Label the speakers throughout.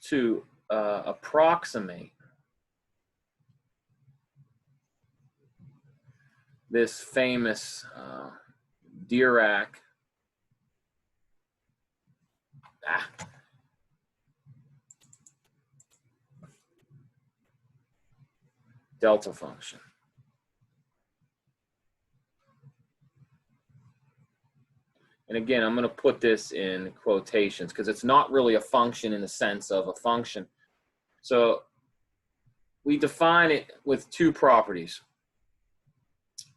Speaker 1: to approximate this famous Dirac delta function. And again, I'm going to put this in quotations because it's not really a function in the sense of a function. So we define it with two properties.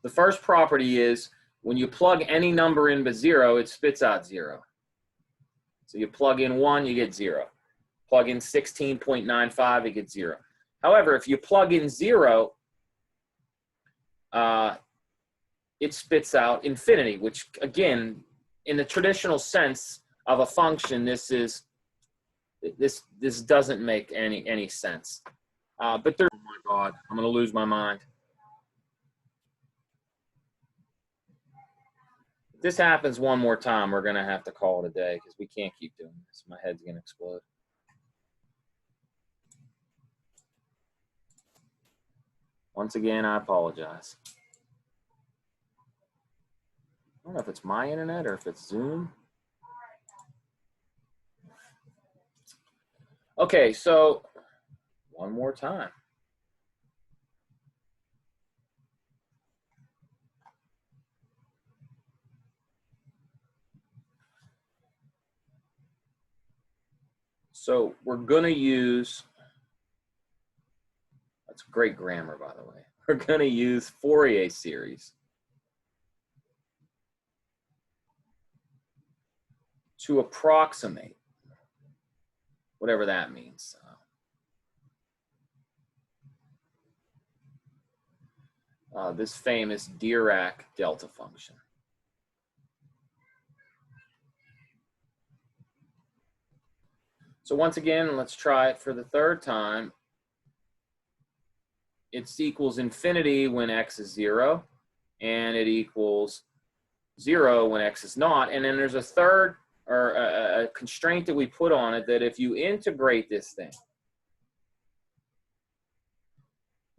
Speaker 1: The first property is when you plug any number in but 0, it spits out 0. So you plug in 1, you get 0. Plug in 16.95, it gets 0. However, if you plug in 0, it spits out infinity, which again, in the traditional sense of a function, this doesn't make any sense. But there, oh my God, I'm going to lose my mind. If this happens one more time, we're going to have to call it a day because we can't keep doing this. My head's going to explode. Once again, I apologize. I don't know if it's my internet or if it's Zoom. Okay, so one more time. So we're going to use, that's great grammar, by the way. We're going to use Fourier series to approximate, whatever that means. This famous Dirac delta function. So once again, let's try it for the third time. It equals infinity when x is 0, and it equals 0 when x is not. And then there's a third, or a constraint that we put on it, that if you integrate this thing,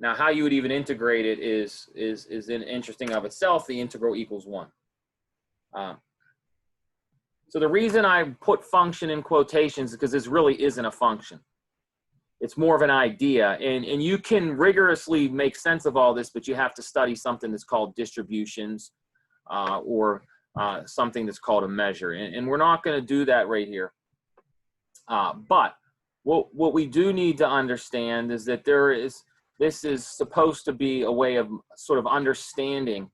Speaker 1: now how you would even integrate it is interesting of itself. The integral equals 1. So the reason I put function in quotations is because this really isn't a function. It's more of an idea. And you can rigorously make sense of all this, but you have to study something that's called distributions or something that's called a measure. And we're not going to do that right here. But what we do need to understand is that this is supposed to be a way of sort of understanding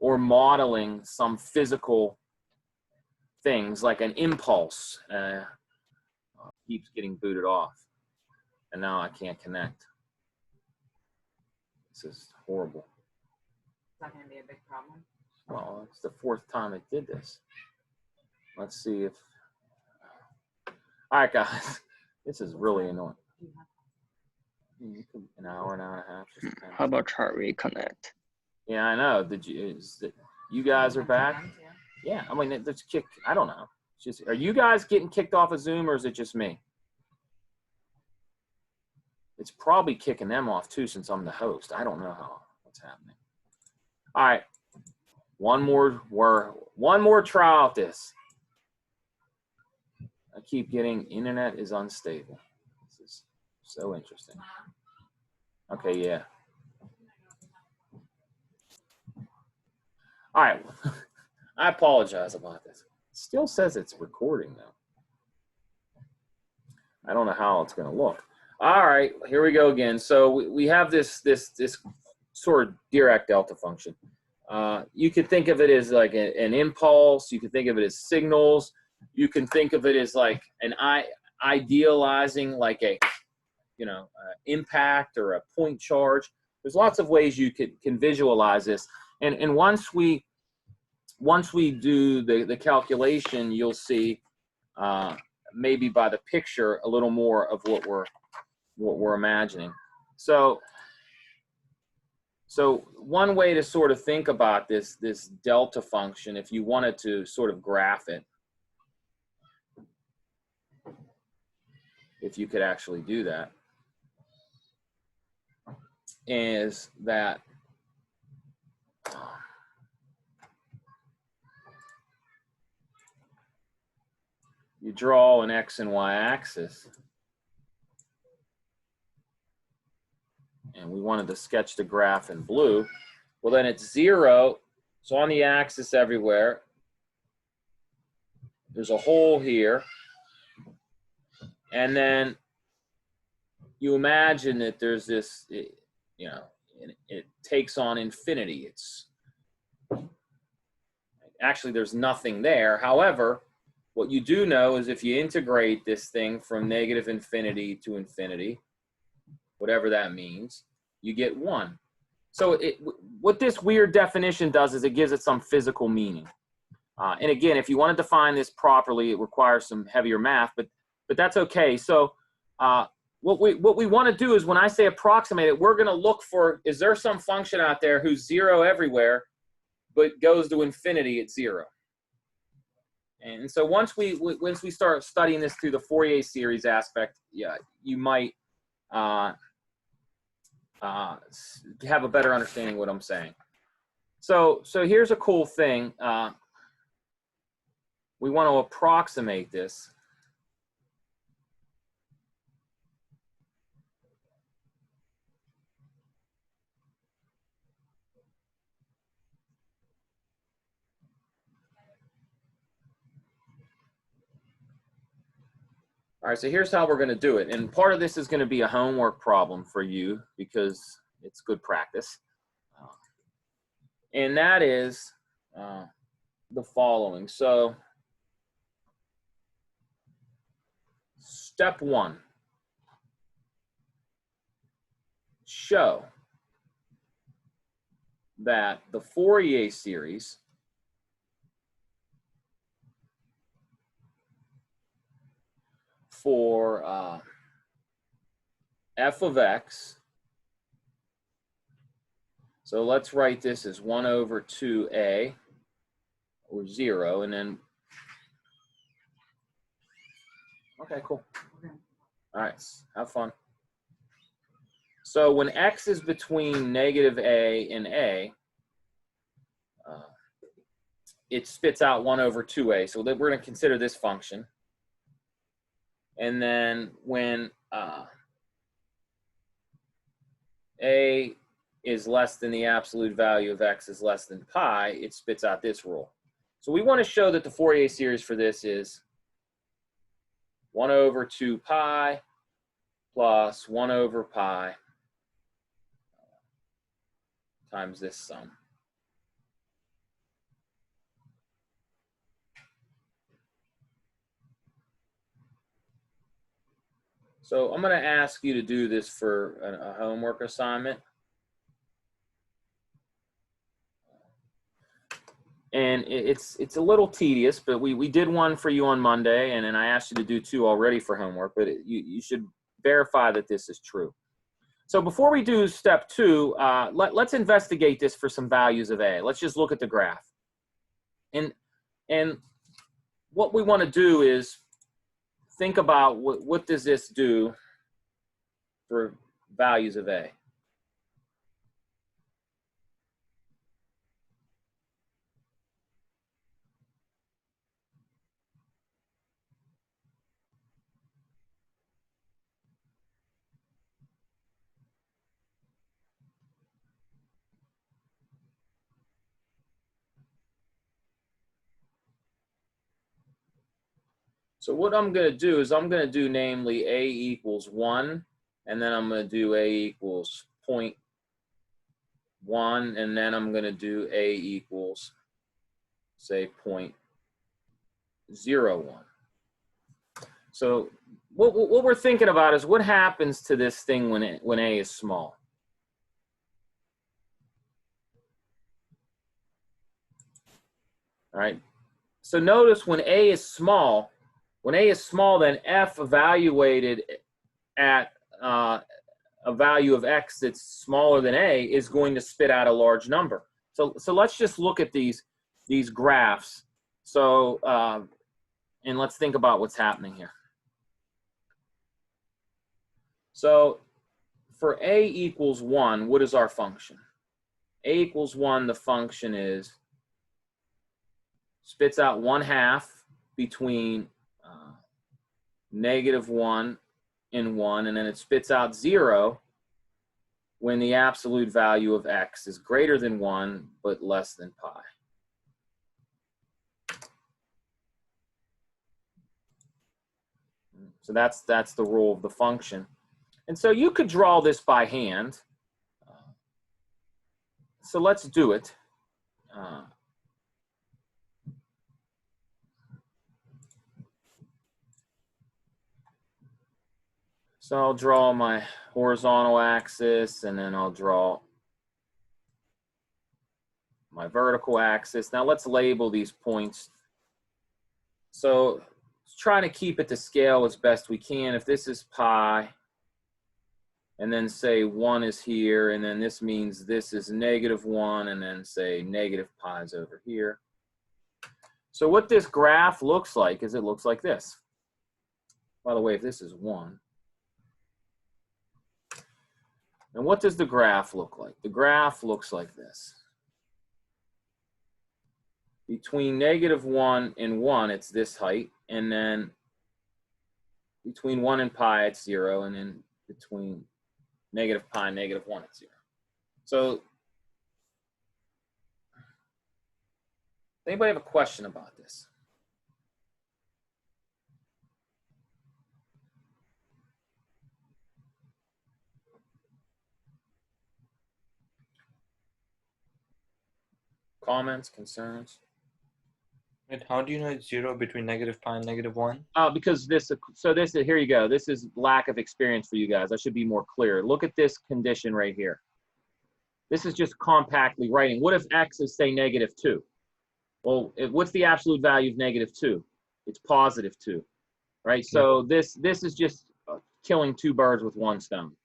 Speaker 1: or modeling some physical things like an impulse. Keeps getting booted off. And now I can't connect. This is horrible.
Speaker 2: Is that going to be a big problem?
Speaker 1: Well, it's the 4th time it did this. Let's see if... All right, guys. This is really annoying. An hour and a half. Just
Speaker 3: How about try reconnect?
Speaker 1: Yeah, I know. You guys are back? Yeah, I mean, there's kick. I don't know. It's just, are you guys getting kicked off of Zoom, or is it just me? It's probably kicking them off too, since I'm the host. I don't know what's happening. All right, one more trial at this. I keep getting internet is unstable. This is so interesting. Okay, yeah. All right. I apologize about this. It still says it's recording though. I don't know how it's going to look. All right, here we go again. So we have this sort of Dirac delta function. You could think of it as like an impulse. You could think of it as signals. You can think of it as like an idealizing, like a impact or a point charge. There's lots of ways you can visualize this. And once we do the calculation, you'll see maybe by the picture a little more of what we're imagining. So one way to sort of think about this delta function, if you wanted to sort of graph it, if you could actually do that, is that you draw an X and Y axis. And we wanted to sketch the graph in blue. Well, then it's 0. So on the axis everywhere, there's a hole here. And then you imagine that there's this, you know, it takes on infinity. It's actually, there's nothing there. However, what you do know is if you integrate this thing from negative infinity to infinity, whatever that means, you get 1. So what this weird definition does is it gives it some physical meaning. And again, if you want to define this properly, it requires some heavier math, but that's okay. So what we want to do is when I say approximate it, we're going to look for, is there some function out there who's 0 everywhere, but goes to infinity at 0? And so once we start studying this through the Fourier series aspect, yeah, you might have a better understanding of what I'm saying. So here's a cool thing. We want to approximate this. All right, so here's how we're going to do it. And part of this is going to be a homework problem for you because it's good practice. And that is the following. So step 1, show that the Fourier series for f of x, so let's write this as 1 over 2a, or 0, and then, okay, cool. All right, have fun. So when x is between negative a and a, it spits out 1 over 2a. So that we're going to consider this function. And then when a is less than the absolute value of x is less than pi, it spits out this rule. So we want to show that the Fourier series for this is 1 over 2 pi plus 1 over pi times this sum. So I'm going to ask you to do this for a homework assignment. And it's a little tedious, but we did one for you on Monday, and then I asked you to do 2 already for homework, but you should verify that this is true. So before we do step 2, let's investigate this for some values of a. Let's just look at the graph. And what we want to do is think about what does this do for values of a. So what I'm going to do is I'm going to do namely a equals 1, and then I'm going to do a equals 0.1, and then I'm going to do a equals, say, 0.01. So what we're thinking about is what happens to this thing when a is small. All right. So notice when a is small, then f evaluated at a value of x that's smaller than a is going to spit out a large number. So let's just look at these graphs. So and let's think about what's happening here. So for a equals 1, what is our function? A equals 1, the function is, spits out 1/2 between -1 and 1, and then it spits out 0 when the absolute value of x is greater than 1 but less than pi. So that's the rule of the function. And so you could draw this by hand. So let's do it. So I'll draw my horizontal axis, and then I'll draw my vertical axis. Now let's label these points. So try to keep it to scale as best we can. If this is pi, and then say 1 is here, and then this means this is -1, and then say negative pi is over here. So what this graph looks like is it looks like this. By the way, if this is 1. And what does the graph look like? The graph looks like this. Between -1 and 1, it's this height, and then between 1 and pi, it's 0, and then between negative pi and -1, it's 0. So, anybody have a question about this? Comments, concerns?
Speaker 4: Wait, how do you know it's 0 between -pi and -1?
Speaker 1: Because this, so this is, here you go. This is lack of experience for you guys. I should be more clear. Look at this condition right here. This is just compactly writing. What if x is, say, -2? Well, what's the absolute value of -2? It's +2, right? So this is just killing two birds with one stone.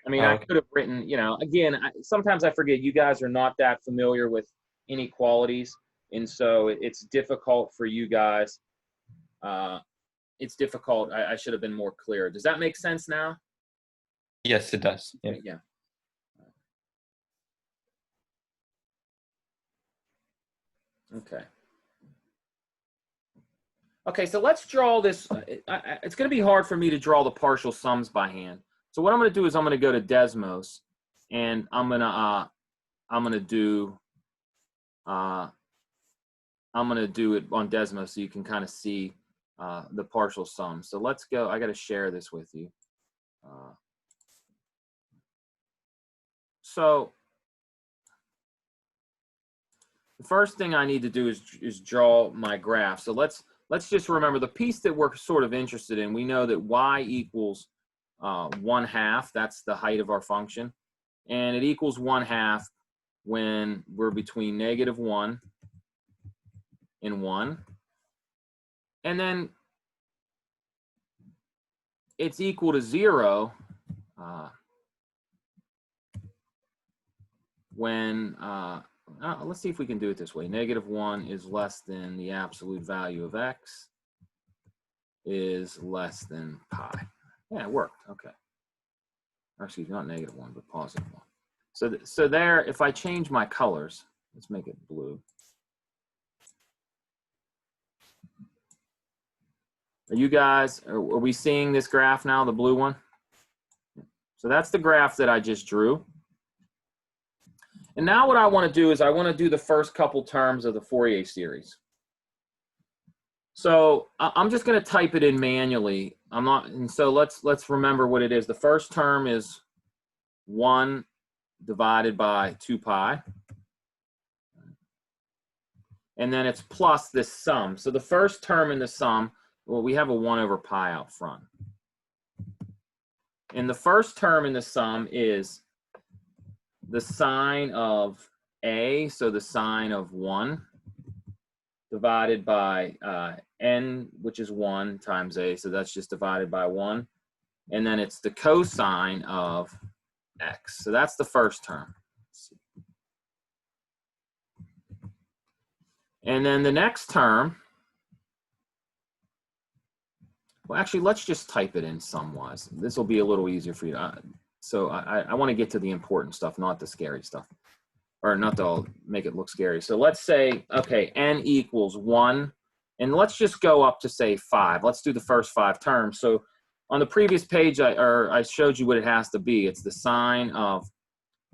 Speaker 1: I mean, I could have written, you know, again, sometimes I forget you guys are not that familiar with inequalities. And so it's difficult for you guys. It's difficult. I should have been more clear. Does that make sense now?
Speaker 4: Yes, it does. Yeah.
Speaker 1: Yeah. Okay. Okay, so let's draw this. It's going to be hard for me to draw the partial sums by hand. So what I'm going to do is I'm going to go to Desmos, and I'm going to do it on Desmos so you can kind of see the partial sum. So let's go. I got to share this with you. So the first thing I need to do is draw my graph. So let's just remember the piece that we're sort of interested in. We know that y equals 1/2. That's the height of our function. And it equals 1/2 when we're between -1 and 1. And then it's equal to 0 when, let's see if we can do it this way. -1 is less than the absolute value of x is less than pi. Yeah, it worked. Okay. Or excuse me, not -1, but +1. So there, if I change my colors, let's make it blue. Are you guys, are we seeing this graph now, the blue one? So that's the graph that I just drew. And now what I want to do is I want to do the first couple terms of the Fourier series. So I'm just going to type it in manually. I'm not, and so let's remember what it is. The first term is 1 divided by 2 pi. And then it's plus this sum. So the first term in the sum, well, we have a 1 over pi out front. And the first term in the sum is the sine of a, so the sine of 1, divided by n, which is 1 times a, so that's just divided by 1. And then it's the cosine of x. So that's the first term. And then the next term Well, actually, let's just type it in sum-wise. This will be a little easier for you. So I want to get to the important stuff, not the scary stuff. Or not to make it look scary. So let's say, okay, n equals 1. And let's just go up to, say, 5. Let's do the first 5 terms. So on the previous page, I showed you what it has to be. It's the sine of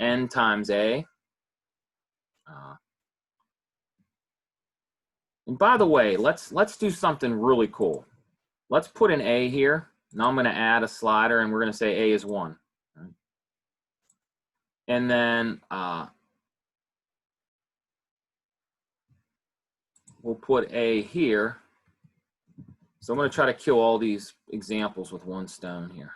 Speaker 1: n times a. And by the way, let's do something really cool. Let's put an a here. Now I'm going to add a slider, and we're going to say a is 1. Right? And then we'll put a here. So I'm going to try to kill all these examples with one stone here.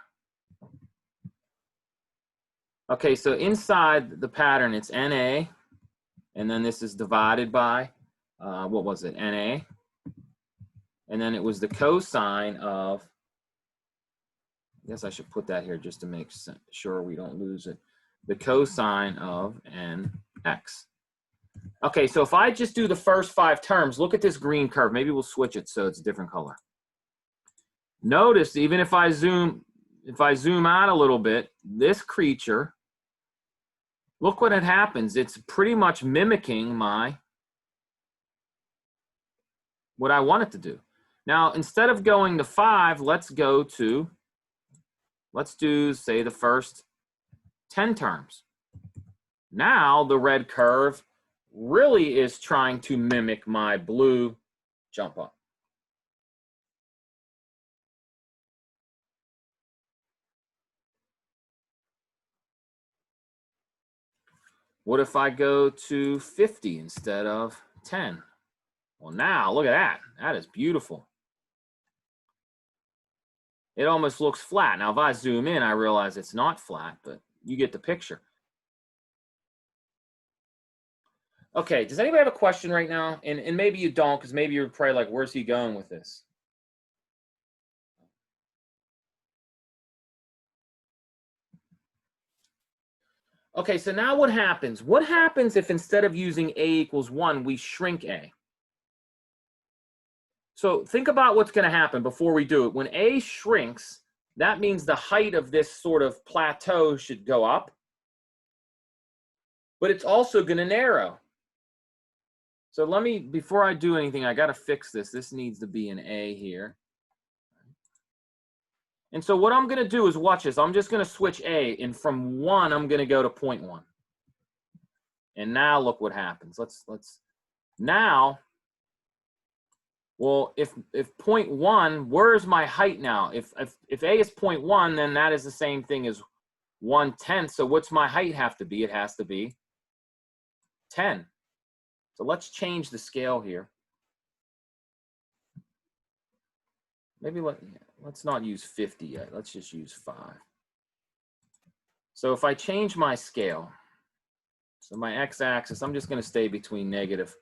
Speaker 1: Okay, so inside the pattern, it's NA, and then this is divided by, what was it, NA? And then it was the cosine of, I guess I should put that here just to make sure we don't lose it, the cosine of NX. Okay, so if I just do the first 5 terms, look at this green curve. Maybe we'll switch it so it's a different color. Notice, even if I zoom out a little bit, this creature, look what it happens. It's pretty much mimicking what I want it to do. Now, instead of going to 5, let's do, say, the first 10 terms. Now, the red curve really is trying to mimic my blue jump up. What if I go to 50 instead of 10? Well, now, look at that. That is beautiful. It almost looks flat. Now, if I zoom in, I realize it's not flat, but you get the picture. Okay, does anybody have a question right now? And maybe you don't, because maybe you're probably like, where's he going with this? Okay, so now what happens? What happens if instead of using a equals 1, we shrink a? So think about what's going to happen before we do it. When a shrinks, that means the height of this sort of plateau should go up, but it's also going to narrow. So let me, before I do anything, I got to fix this. This needs to be an a here. And so what I'm going to do is, watch this. I'm just going to switch a, and from 1, I'm going to go to 0.1. And now look what happens. Now, well, if 0.1, where's my height now? If a is 0.1, then that is the same thing as 1/10. So what's my height have to be? It has to be 10. So let's change the scale here. Maybe let's not use 50 yet. Let's just use 5. So if I change my scale, so my x-axis, I'm just going to stay between negative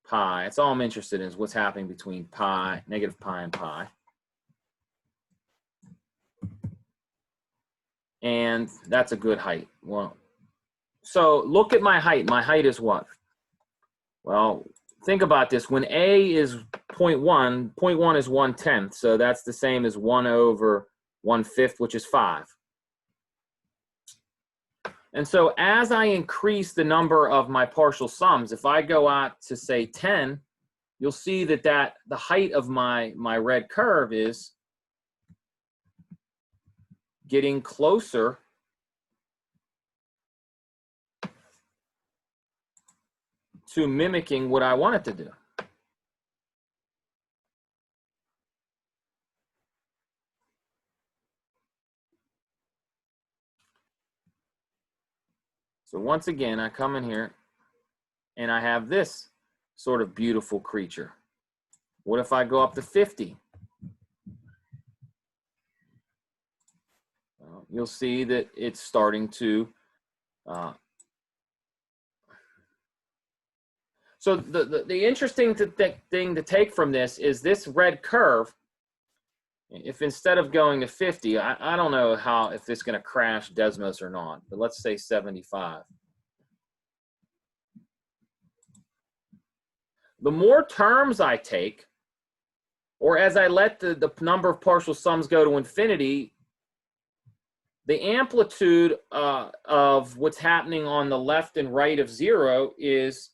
Speaker 1: pi. That's all I'm interested in, is what's happening between pi, negative pi and pi. And that's a good height. Well, so look at my height. My height is what? Well, think about this. When a is 0.1, 0.1 is 1/10. So that's the same as 1/1/5, which is 5. And so as I increase the number of my partial sums, if I go out to, say, 10, you'll see that the height of my red curve is getting closer to mimicking what I want it to do. So once again, I come in here and I have this sort of beautiful creature. What if I go up to 50? You'll see that it's starting to so the interesting thing to take from this is this red curve. If instead of going to 50, I don't know if this is going to crash Desmos or not, but let's say 75. The more terms I take, or as I let the number of partial sums go to infinity, the amplitude of what's happening on the left and right of 0 is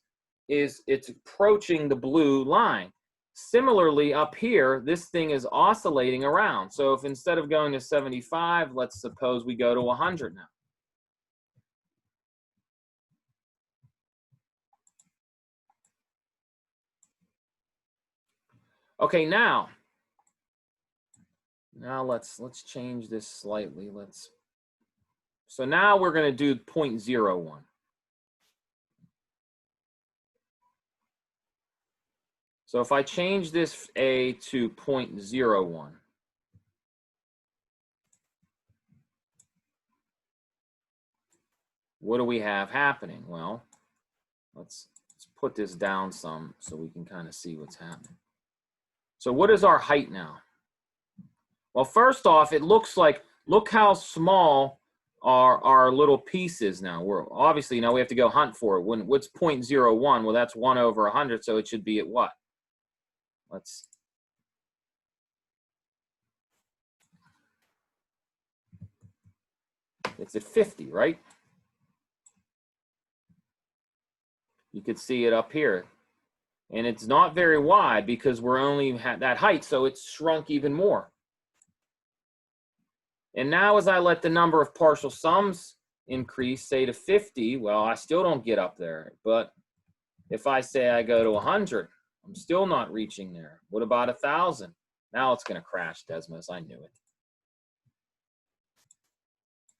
Speaker 1: it's approaching the blue line. Similarly, up here, this thing is oscillating around. So if instead of going to 75, let's suppose we go to 100 now. Okay, now let's change this slightly. So now we're going to do 0.01. So if I change this A to 0.01, what do we have happening? Well, let's put this down some so we can kind of see what's happening. So what is our height now? Well, first off, it looks like, look how small our little piece is now. We're obviously, now we have to go hunt for it. What's 0.01? Well, that's 1 over 100, so it should be at what? It's at 50, right? You could see it up here. And it's not very wide because we're only at that height, so it's shrunk even more. And now as I let the number of partial sums increase, say to 50, well, I still don't get up there. But if I say I go to 100, I'm still not reaching there. What about 1,000? Now it's going to crash, Desmos. I knew it.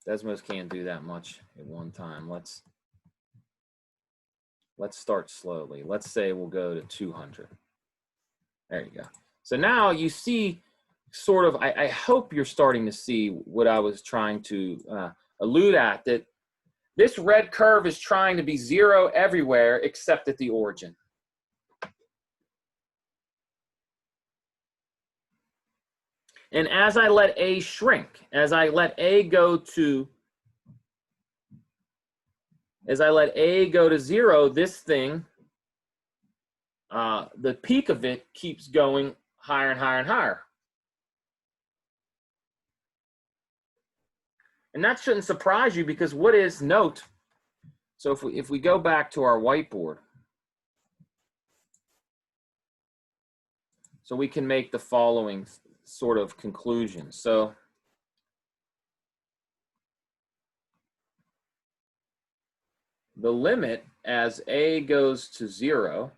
Speaker 1: Desmos can't do that much at one time. Let's start slowly. Let's say we'll go to 200. There you go. So now you see sort of, I hope you're starting to see what I was trying to allude at, that this red curve is trying to be 0 everywhere except at the origin. And as I let A shrink, as I let A go to 0, this thing, the peak of it keeps going higher and higher and higher. And that shouldn't surprise you because what is, note, so if we go back to our whiteboard, so we can make the following sort of conclusion. So the limit as A goes to 0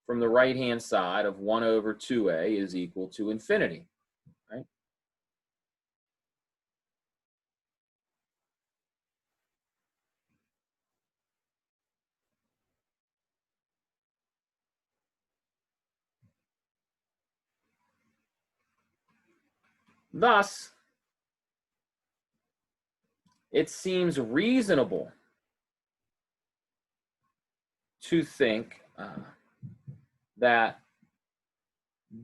Speaker 1: from the right-hand side of 1 over 2A is equal to infinity, right? Thus, it seems reasonable to think that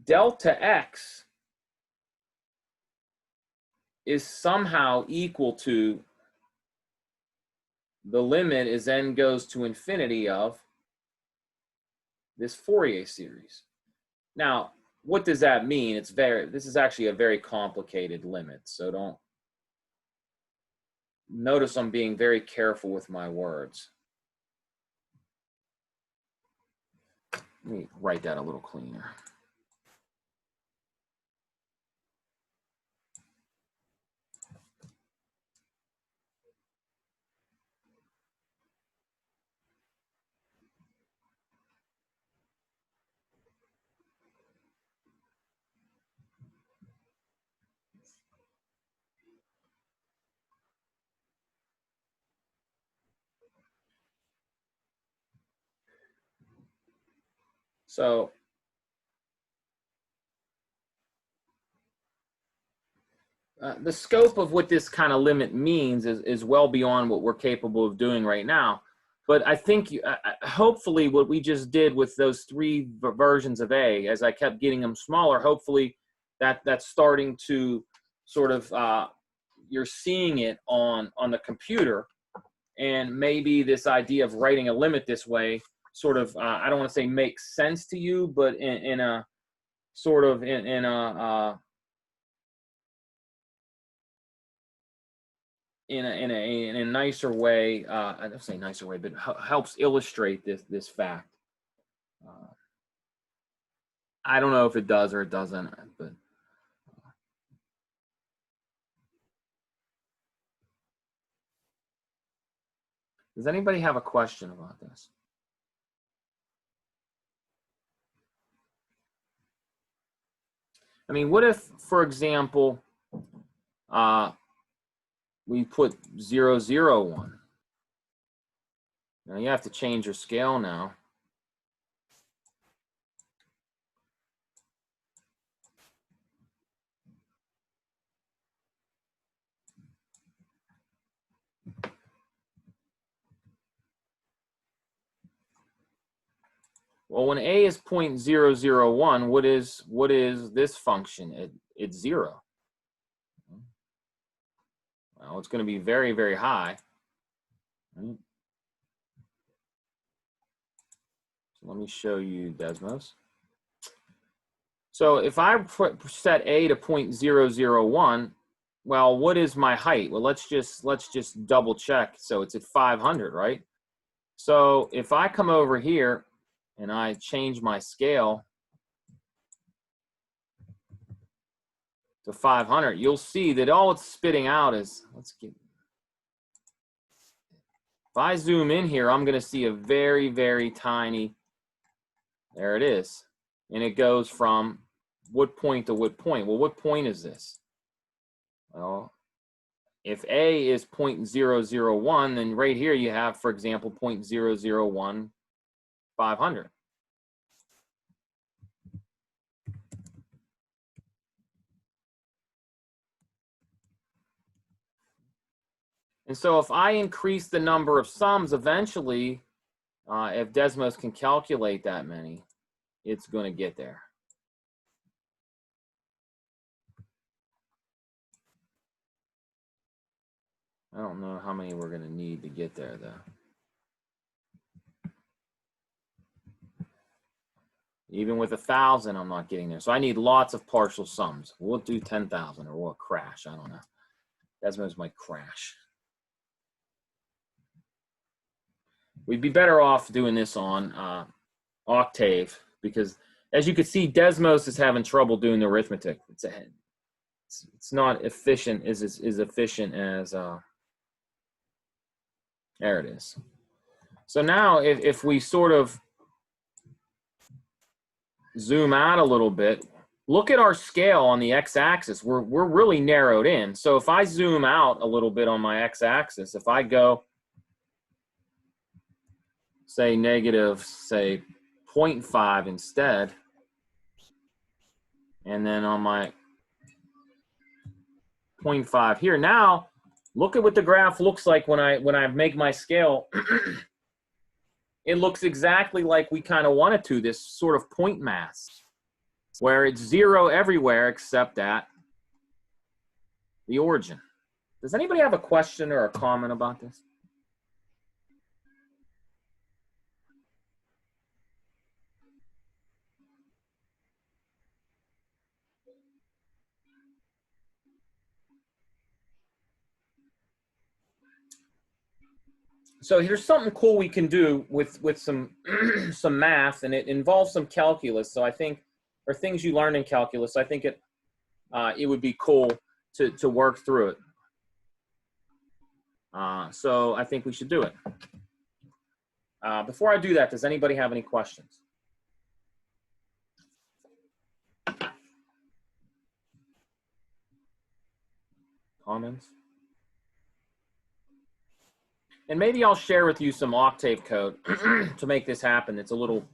Speaker 1: delta x is somehow equal to the limit as n goes to infinity of this Fourier series. Now, what does that mean? This is actually a very complicated limit, so don't notice I'm being very careful with my words. Let me write that a little cleaner. So the scope of what this kind of limit means is well beyond what we're capable of doing right now. But I think hopefully what we just did with those 3 versions of A, as I kept getting them smaller, hopefully that's starting to sort of, you're seeing it on the computer. And maybe this idea of writing a limit this way sort of, I don't want to say makes sense to you, but in a sort of in a nicer way. I don't say nicer way, but helps illustrate this fact. I don't know if it does or it doesn't, but does anybody have a question about this? I mean, what if, for example, we put 0, 0, 1? Now you have to change your scale now. Well, when a is 0.001, what is this function? It's 0. Well, it's going to be very, very high. Right? So let me show you Desmos. So if I set a to 0.001, well, what is my height? Well, let's just double check. So it's at 500, right? So if I come over here and I change my scale to 500, you'll see that all it's spitting out is, if I zoom in here, I'm going to see a very, very tiny, there it is. And it goes from what point to what point? Well, what point is this? Well, if a is 0.001, then right here you have, for example, 0.001, 500. And so if I increase the number of sums, eventually, if Desmos can calculate that many, it's going to get there. I don't know how many we're going to need to get there, though. Even with 1,000, I'm not getting there. So I need lots of partial sums. We'll do 10,000 or we'll crash. I don't know. Desmos might crash. We'd be better off doing this on Octave because, as you can see, Desmos is having trouble doing the arithmetic. It's not efficient as efficient as there it is. So now if we sort of zoom out a little bit, look at our scale on the x-axis. We're really narrowed in. So if I zoom out a little bit on my x-axis, if I go, say, negative, say, 0.5 instead, and then on my 0.5 here, now look at what the graph looks like when I make my scale. It looks exactly like we kind of wanted to, this sort of point mass, where it's 0 everywhere except at the origin. Does anybody have a question or a comment about this? So here's something cool we can do with some some math, and it involves some calculus. So I think, or things you learn in calculus, I think it would be cool to work through it. So I think we should do it. Before I do that, does anybody have any questions? Comments? And maybe I'll share with you some Octave code to make this happen. It's a little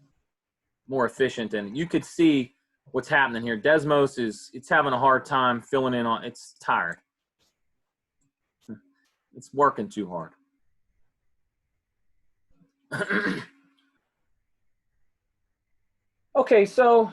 Speaker 1: more efficient, and you could see what's happening here. Desmos it's having a hard time filling in on, it's tired. It's working too hard. Okay, so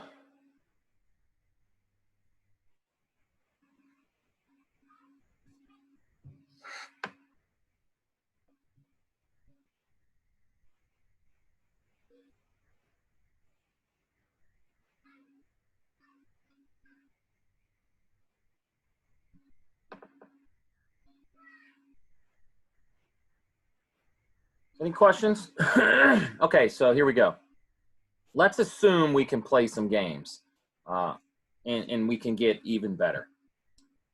Speaker 1: Any questions? Okay, so here we go. Let's assume we can play some games and we can get even better.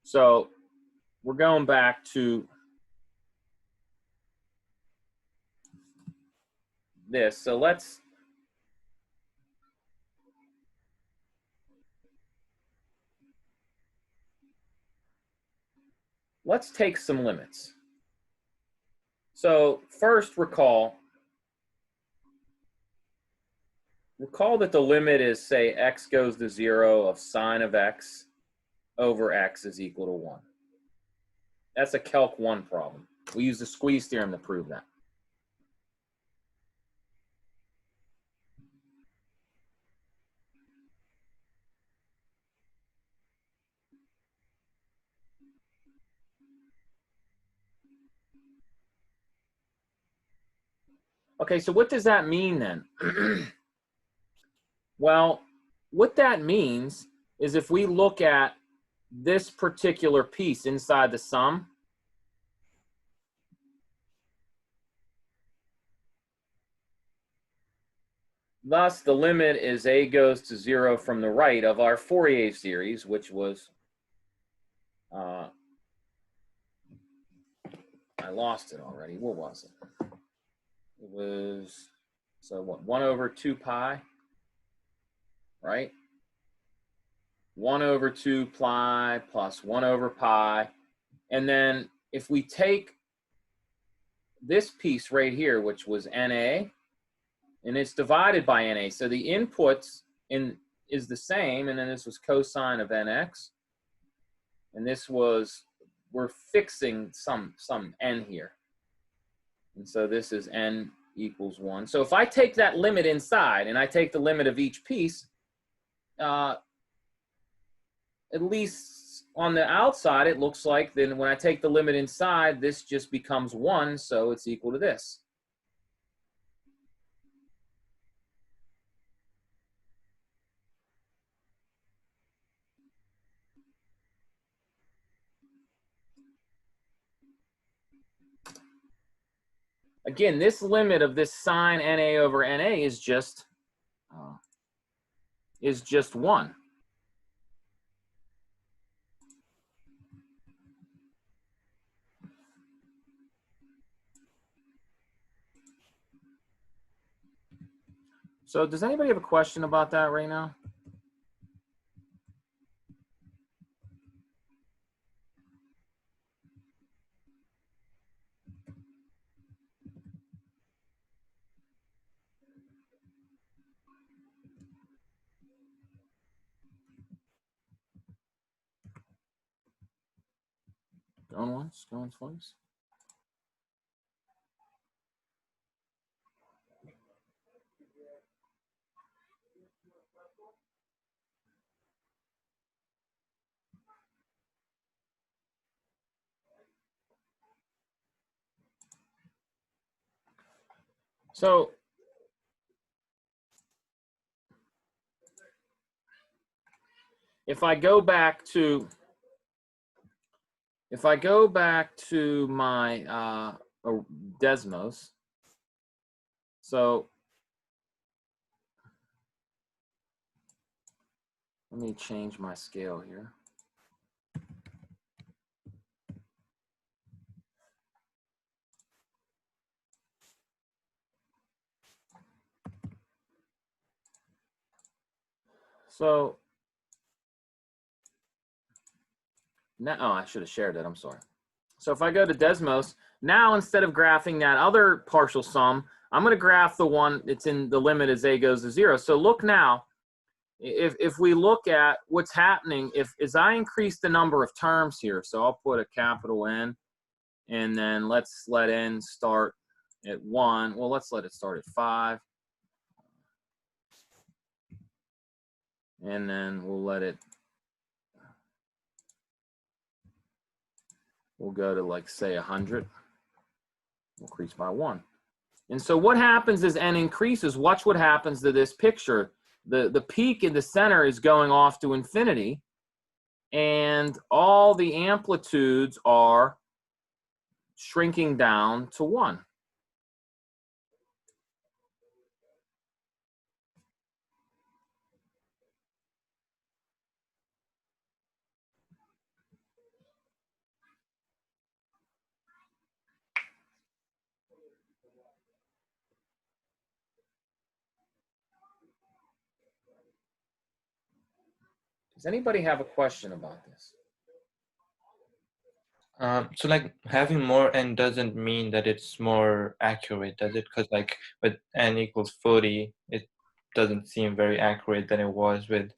Speaker 1: So we're going back to this. So let's take some limits. So first recall that the limit is, say, x goes to 0 of sine of x over x is equal to 1. That's a Calc 1 problem. We use the squeeze theorem to prove that. Okay, so what does that mean then? Well, what that means is if we look at this particular piece inside the sum, thus the limit is a goes to 0 from the right of our Fourier series, which was, I lost it already. What was it? It was, so what, 1 over 2 pi, right? 1 over 2 pi plus 1 over pi. And then if we take this piece right here, which was NA, and it's divided by NA. So the inputs is the same, and then this was cosine of NX. And this was, we're fixing some N here. And so this is N equals 1. So if I take that limit inside, and I take the limit of each piece, at least on the outside, it looks like then when I take the limit inside, this just becomes 1, so it's equal to this. Again, this limit of this sine NA over NA is just 1. So does anybody have a question about that right now? Going once, going twice. So if I go back to my Desmos, so let me change my scale here. So now, oh, I should have shared that. I'm sorry. So if I go to Desmos, now instead of graphing that other partial sum, I'm going to graph the one that's in the limit as a goes to 0. So look now, if we look at what's happening, as I increase the number of terms here, so I'll put a capital N, and then let's let N start at 1. Well, let's let it start at 5. And then we'll go to, like, say 100. We'll increase by 1. And so what happens as N increases, watch what happens to this picture. The peak in the center is going off to infinity, and all the amplitudes are shrinking down to 1. Does anybody have a question about this?
Speaker 4: So like having more n doesn't mean that it's more accurate, does it? Because like with n equals 40, it doesn't seem very accurate than it was with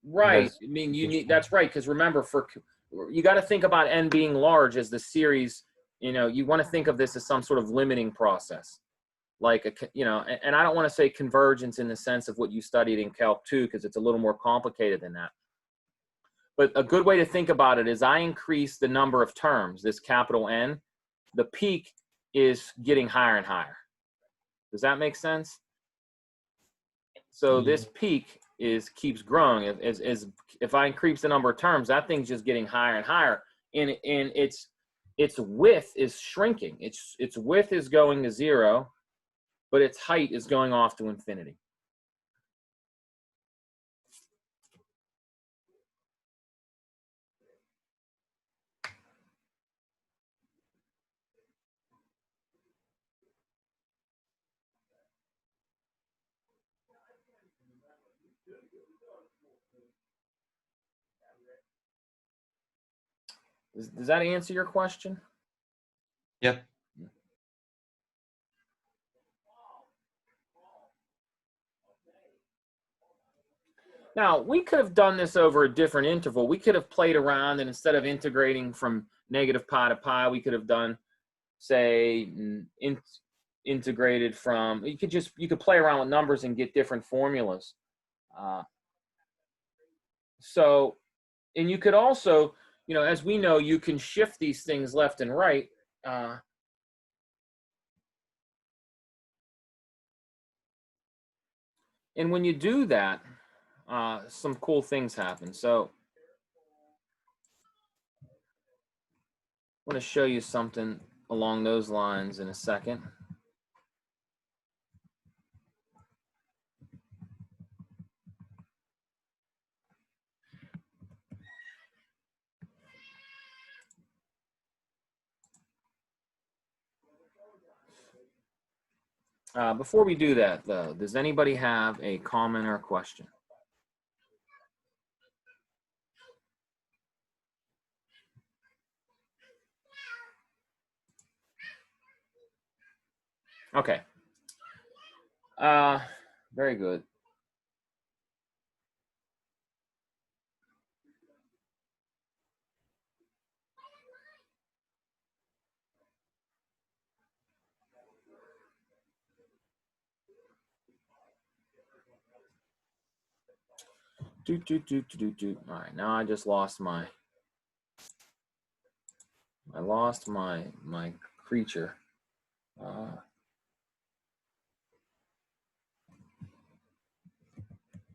Speaker 1: Right.
Speaker 4: less.
Speaker 1: I mean, you need, that's right. Because remember, you got to think about n being large as the series. You know, you want to think of this as some sort of limiting process, like and I don't want to say convergence in the sense of what you studied in Calc 2, because it's a little more complicated than that. But a good way to think about it is I increase the number of terms, this capital N, the peak is getting higher and higher. Does that make sense? So this peak keeps growing. If I increase the number of terms, that thing's just getting higher and higher, and its width is shrinking. Its width is going to 0, but its height is going off to infinity. Does that answer your question?
Speaker 4: Yep.
Speaker 1: Now, we could have done this over a different interval. We could have played around, and instead of integrating from negative pi to pi, we could have done, say, integrated from, you could play around with numbers and get different formulas. And you could also, as we know, you can shift these things left and right. And when you do that, some cool things happen. So I want to show you something along those lines in a second. Before we do that, though, does anybody have a comment or a question? Okay. Very good. All right, now I just lost my creature. Hold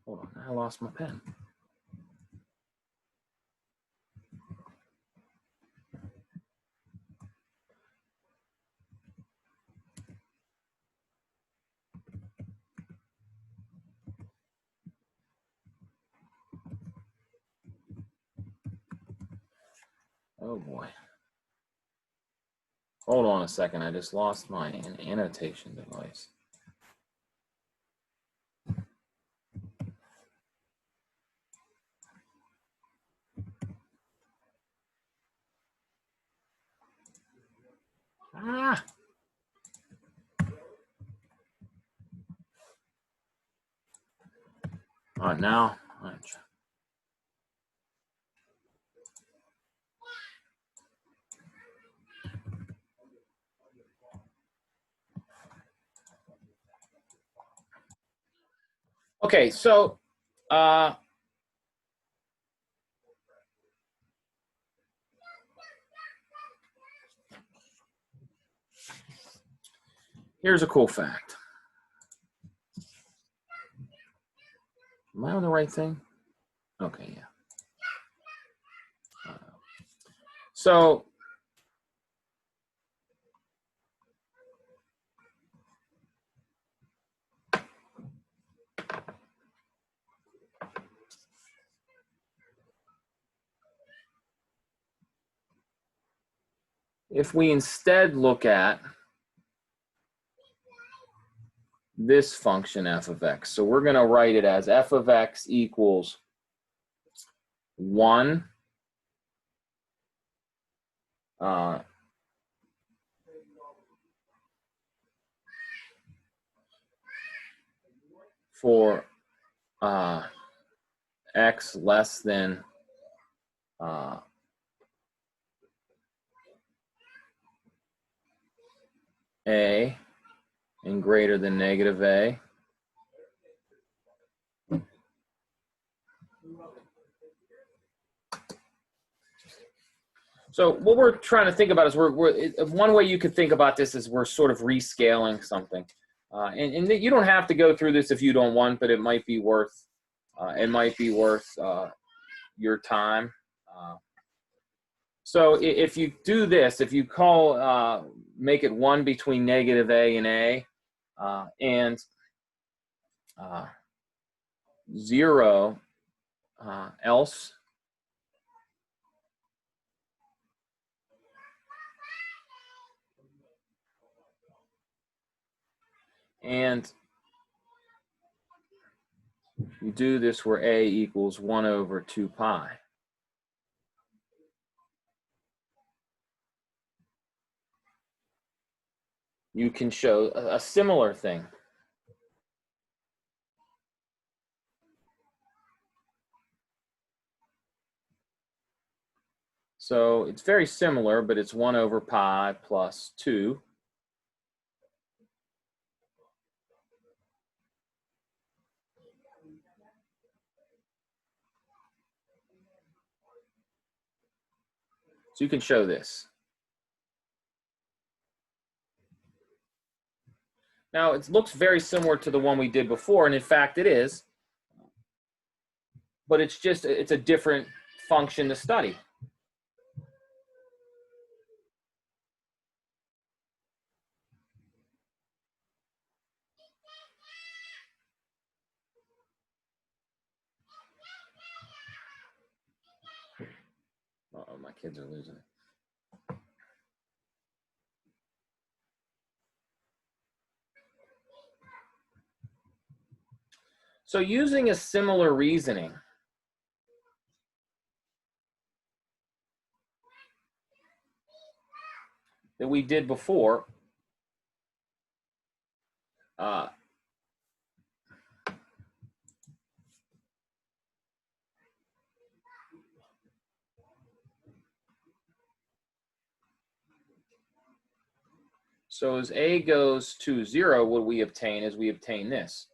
Speaker 1: on, I lost my pen. Oh boy. Hold on a second, I just lost my annotation device. Ah! All right, now. All right. Okay, so here's a cool fact. Am I on the right thing? Okay, yeah. So if we instead look at this function f of x, so we're going to write it as f of x equals 1 for x less than a and greater than negative a. So what we're trying to think about is one way you could think about this is we're sort of rescaling something. And you don't have to go through this if you don't want, but it might be worth your time. So if you do this, if you make it 1 between negative a and a, and 0 else, and you do this where a equals 1 over 2 pi. You can show a similar thing. So it's very similar, but it's 1 over pi plus 2. So you can show this. Now it looks very similar to the one we did before, and in fact it is, but it's a different function to study. Uh-oh, my kids are losing it. So using a similar reasoning, that we did before, so as a goes to 0, what we obtain is we obtain this.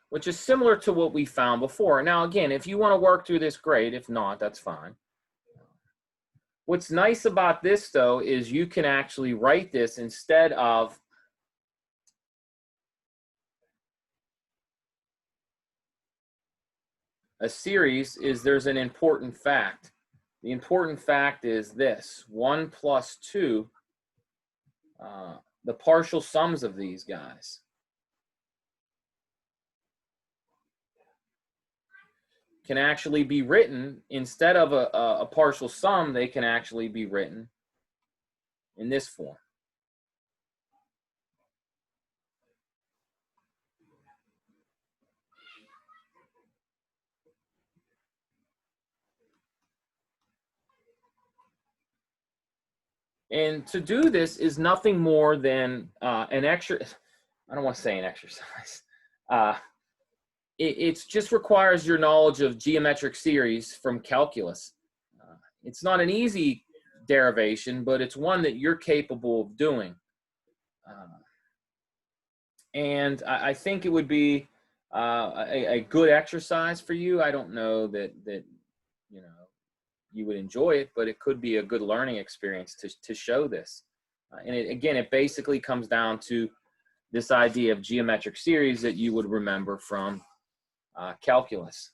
Speaker 1: Which is similar to what we found before. Now, again, if you want to work through this, great. If not, that's fine. What's nice about this, though, is you can actually write this instead of a series. There's an important fact. The important fact is this: 1 plus 2, the partial sums of these guys. Can actually be written, instead of a partial sum, they can actually be written in this form. And to do this is nothing more than I don't want to say an exercise. It just requires your knowledge of geometric series from calculus. It's not an easy derivation, but it's one that you're capable of doing. And I think it would be a good exercise for you. I don't know that you would enjoy it, but it could be a good learning experience to show this. And it basically comes down to this idea of geometric series that you would remember from calculus.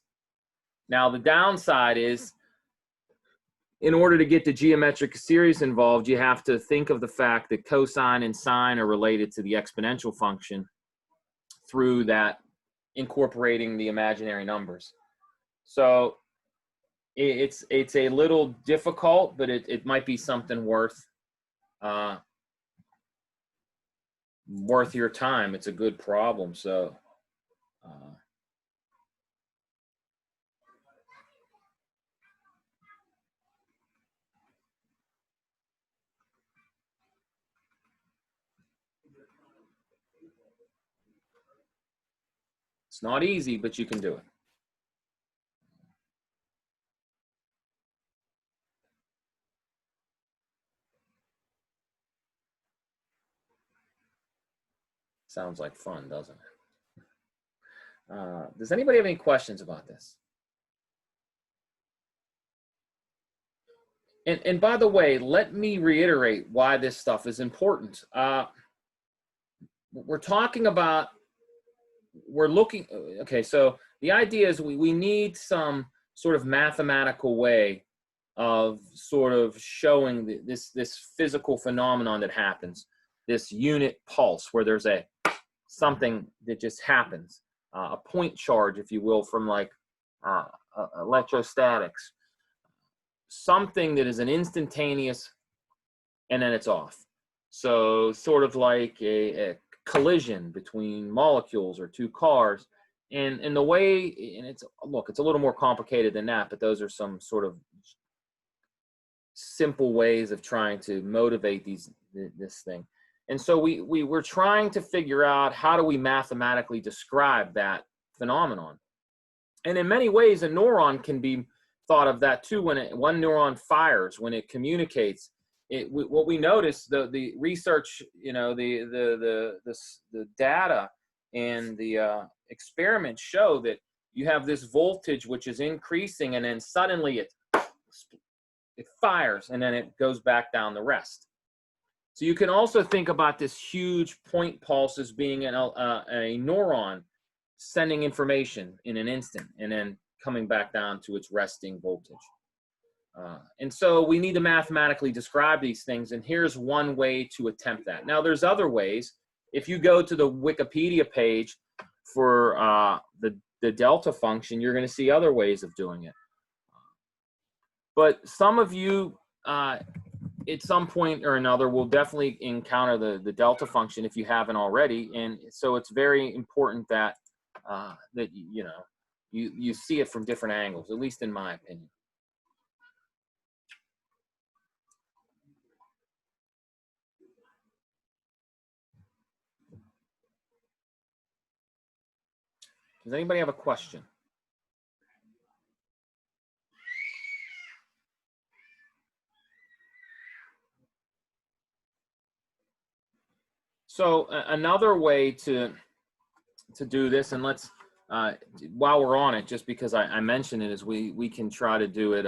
Speaker 1: Now, the downside is, in order to get the geometric series involved, you have to think of the fact that cosine and sine are related to the exponential function through that incorporating the imaginary numbers. So it's a little difficult, but it might be something worth your time. It's a good problem. So it's not easy, but you can do it. Sounds like fun, doesn't it? Does anybody have any questions about this? And by the way, let me reiterate why this stuff is important. We're talking about, we're looking, okay, so the idea is we need some sort of mathematical way of sort of showing this physical phenomenon that happens, this unit pulse where there's something that just happens, a point charge, if you will, from like electrostatics, something that is an instantaneous and then it's off. So sort of like a collision between molecules or two cars. And the way, and it's a little more complicated than that, but those are some sort of simple ways of trying to motivate this thing. And so we were trying to figure out how do we mathematically describe that phenomenon. And in many ways, a neuron can be thought of that too. When one neuron fires, when it communicates, what we notice, the research, you know, the data and the experiments show that you have this voltage which is increasing, and then suddenly it fires, and then it goes back down the rest. So you can also think about this huge point pulse as being a neuron sending information in an instant and then coming back down to its resting voltage. And so we need to mathematically describe these things, and here's one way to attempt that. Now there's other ways. If you go to the Wikipedia page for the delta function, you're going to see other ways of doing it. But some of you at some point or another will definitely encounter the delta function if you haven't already, and so it's very important that that you see it from different angles, at least in my opinion. Does anybody have a question? So another way to do this, and let's while we're on it, just because I mentioned it, is we can try to do it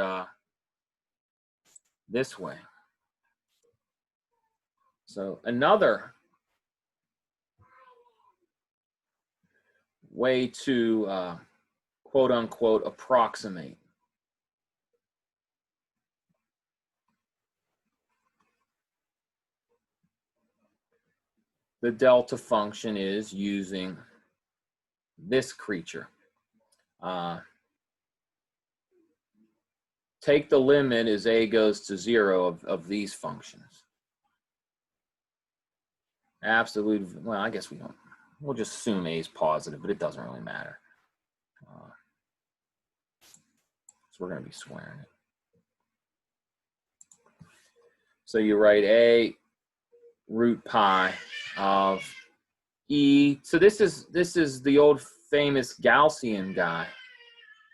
Speaker 1: this way. So another way to quote unquote approximate the delta function is using this creature. Take the limit as a goes to 0 of these functions. Absolute, well, I guess we'll just assume a is positive, but it doesn't really matter. So we're going to be squaring it. So you write a root pi of e. So this is the old famous Gaussian guy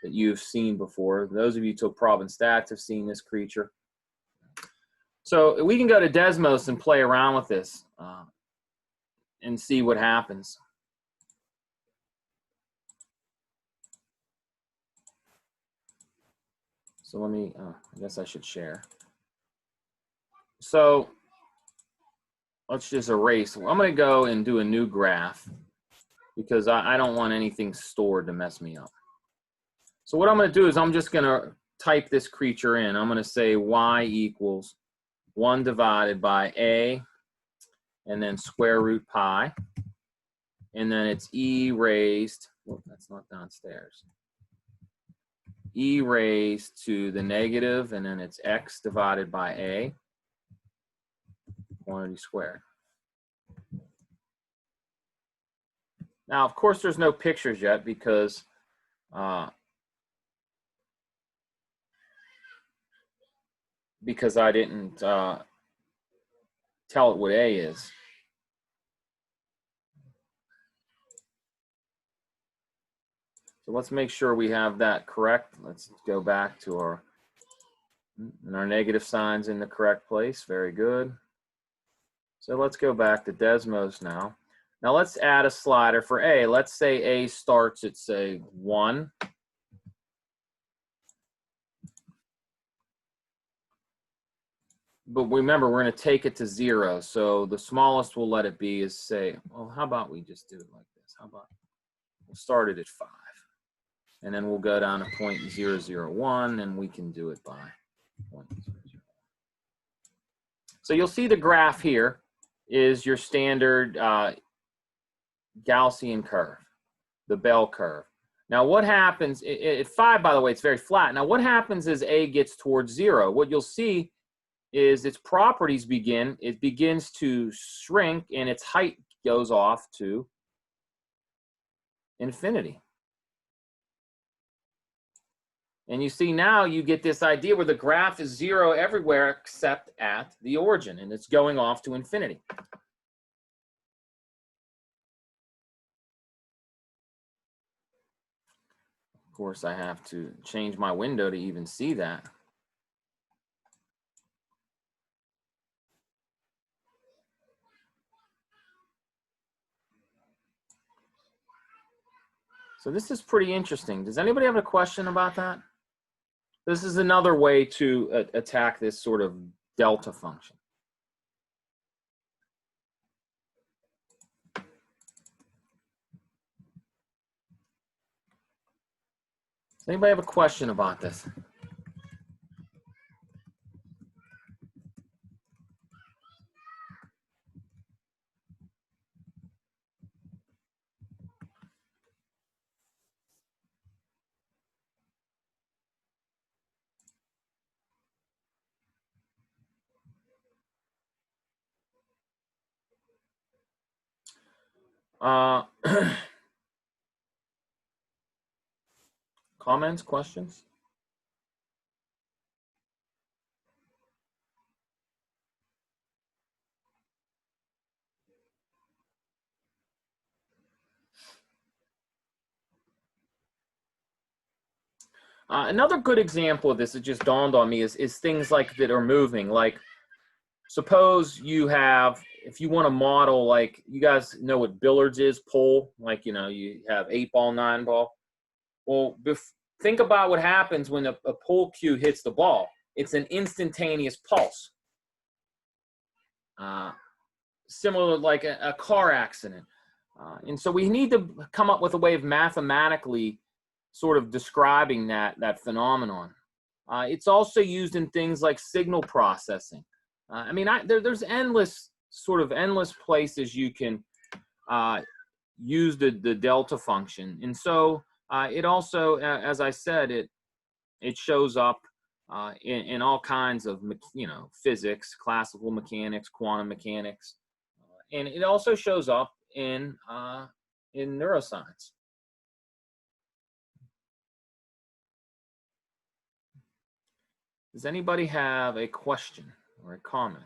Speaker 1: that you've seen before. Those of you who took prob and stats have seen this creature. So we can go to Desmos and play around with this and see what happens. So let me, I guess I should share. So let's just erase. I'm going to go and do a new graph because I don't want anything stored to mess me up. So what I'm going to do is I'm just going to type this creature in. I'm going to say y equals 1 divided by a, and then square root pi, and then it's e raised, well, that's not downstairs, e raised to the negative, and then it's x divided by a, quantity squared. Now, of course, there's no pictures yet because I didn't tell it what a is. So let's make sure we have that correct. Let's go back to our negative signs in the correct place. Very good. So let's go back to Desmos now. Now let's add a slider for a. Let's say a starts at, say, 1. But remember, we're going to take it to 0. So the smallest we'll let it be is, say, well, how about we just do it like this? How about we'll start it at 5. And then we'll go down to 0.001, and we can do it by 0.001. So you'll see the graph here is your standard Gaussian curve, the bell curve. Now what happens, at 5, by the way, it's very flat. Now what happens as a gets towards 0? What you'll see is its properties begins to shrink, and its height goes off to infinity. And you see now you get this idea where the graph is 0 everywhere except at the origin, and it's going off to infinity. Of course, I have to change my window to even see that. So this is pretty interesting. Does anybody have a question about that? This is another way to attack this sort of delta function. Does anybody have a question about this? Comments, questions? Another good example of this that just dawned on me is things like that are moving. Like, suppose you have, if you want to model, like, you guys know what billiards is, pole, like, you know, you have 8-ball, 9-ball. Well, think about what happens when a pole cue hits the ball. It's an instantaneous pulse. Similar like a car accident. And so we need to come up with a way of mathematically sort of describing that phenomenon. It's also used in things like signal processing. I mean, there's endless places you can use the delta function. And so it also, as I said, it shows up in all kinds of, you know, physics, classical mechanics, quantum mechanics, and it also shows up in neuroscience. Does anybody have a question or a comment?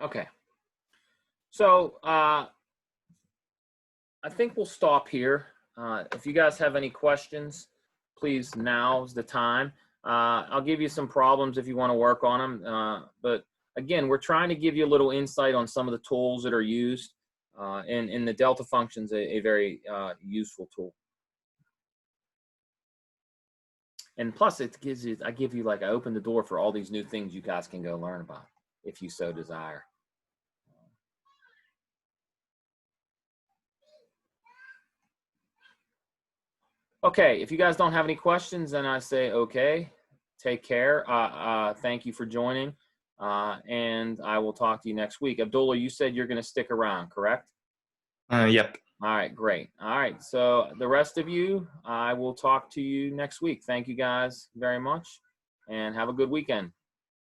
Speaker 1: Okay. So I think we'll stop here. If you guys have any questions, please, now's the time. I'll give you some problems if you want to work on them. But again, we're trying to give you a little insight on some of the tools that are used. And the delta function's a very useful tool. And plus, it gives you, I open the door for all these new things you guys can go learn about. if you so desire. Okay, if you guys don't have any questions, then I say okay. Take care. Thank you for joining, and I will talk to you next week. Abdullah, you said you're going to stick around, correct?
Speaker 4: Yep.
Speaker 1: All right, great. All right, so the rest of you, I will talk to you next week. Thank you guys very much, and have a good weekend.